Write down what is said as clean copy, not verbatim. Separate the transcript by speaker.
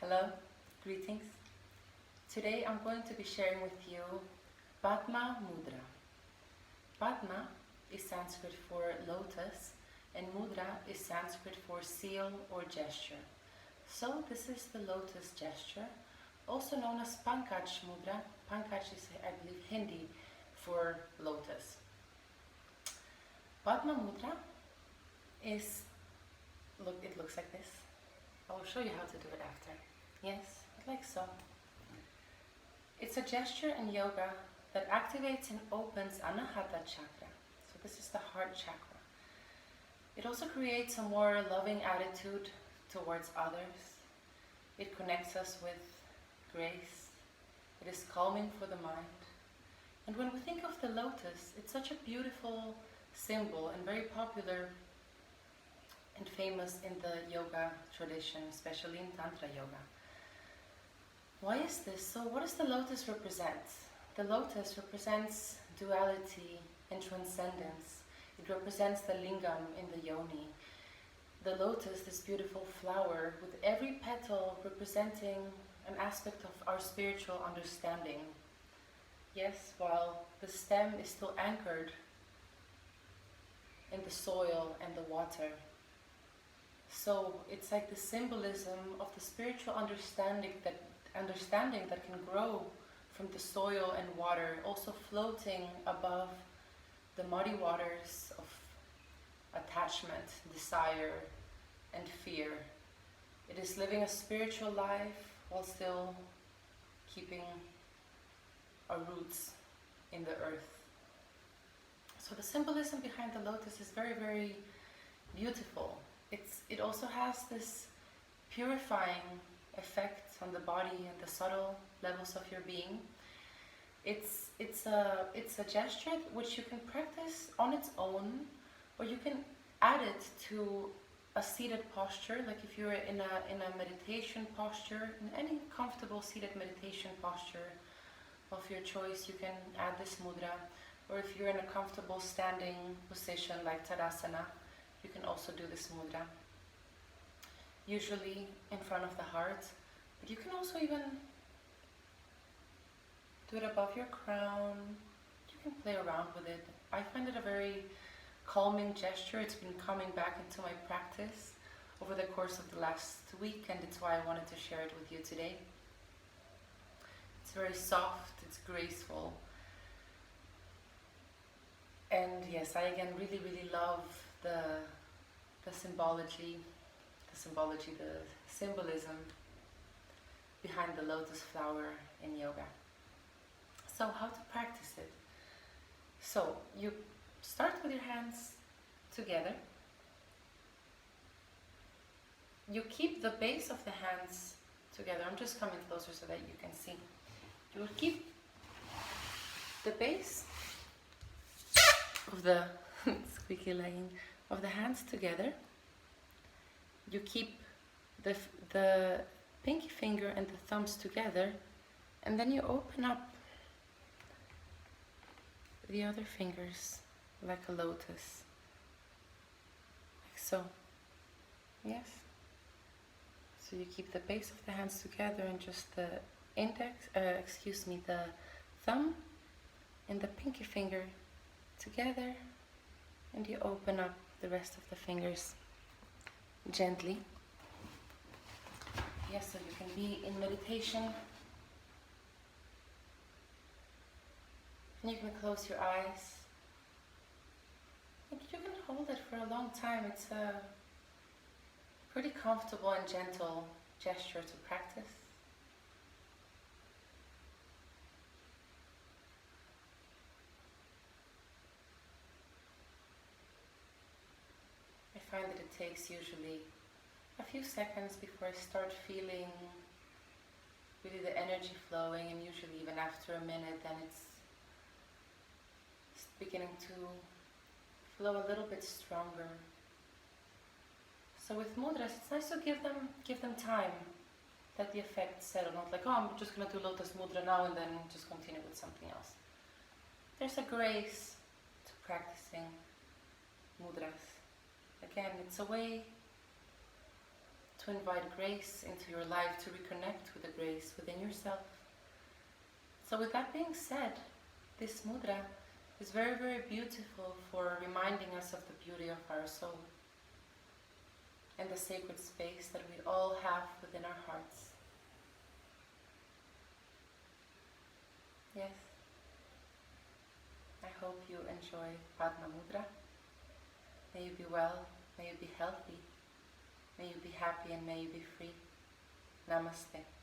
Speaker 1: Hello, greetings. Today I'm going to be sharing with you Pādma Mudrā. Pādma is Sanskrit for lotus and Mudra is Sanskrit for seal or gesture. So this is the lotus gesture, also known as Pankaj Mudra. Pankaj is, I believe, Hindi for lotus. Pādma Mudrā is, it looks like this. I will show you how to do it after. Yes, like so. It's a gesture in yoga that activates and opens Anahata chakra. So this is the heart chakra. It also creates a more loving attitude towards others. It connects us with grace. It is calming for the mind. And when we think of the lotus, it's such a beautiful symbol and very popular and famous in the yoga tradition, especially in Tantra yoga. Why is this? So what does the lotus represent? The lotus represents duality and transcendence. It represents the lingam in the yoni. The lotus, this beautiful flower, with every petal representing an aspect of our spiritual understanding. Yes, while the stem is still anchored in the soil and the water. So it's like the symbolism of the spiritual understanding that can grow from the soil and water, also floating above the muddy waters of attachment, desire, and fear. It is living a spiritual life while still keeping our roots in the earth. So the symbolism behind the lotus is very, very beautiful. It also has this purifying effect on the body and the subtle levels of your being. It's a gesture which you can practice on its own, or you can add it to a seated posture. Like if you're in a meditation posture, in any comfortable seated meditation posture of your choice, you can add this mudra. Or if you're in a comfortable standing position like Tadasana, you can also do this mudra. Usually in front of the heart, but you can also even do it above your crown. You can play around with it. I find it a very calming gesture. It's been coming back into my practice over the course of the last week, and it's why I wanted to share it with you today. It's very soft, it's graceful. And yes, I again really, really love the symbolism behind the lotus flower in yoga. So how to practice it? So you start with your hands together. You keep the base of the hands together. I'm just coming closer so that you can see. You will keep the base of the squeaky line of the hands together. You keep the pinky finger and the thumbs together, and then you open up the other fingers like a lotus, like so. Yes. So you keep the base of the hands together and just the the thumb and the pinky finger together, and you open up the rest of the fingers gently. Yes, so you can be in meditation and you can close your eyes. And you can hold it for a long time. It's a pretty comfortable and gentle gesture to practice. I find that it takes usually a few seconds before I start feeling really the energy flowing, and usually even after a minute then it's beginning to flow a little bit stronger. So with mudras, it's nice to give them time, let the effect settle, not like, oh, I'm just going to do Lotus Mudra now and then just continue with something else. There's a grace to practicing mudras. Again, it's a way to invite grace into your life, to reconnect with the grace within yourself. So with that being said, this mudra is very, very beautiful for reminding us of the beauty of our soul and the sacred space that we all have within our hearts. Yes. I hope you enjoy Pādma Mudrā. May you be well, may you be healthy, may you be happy, and may you be free. Namaste.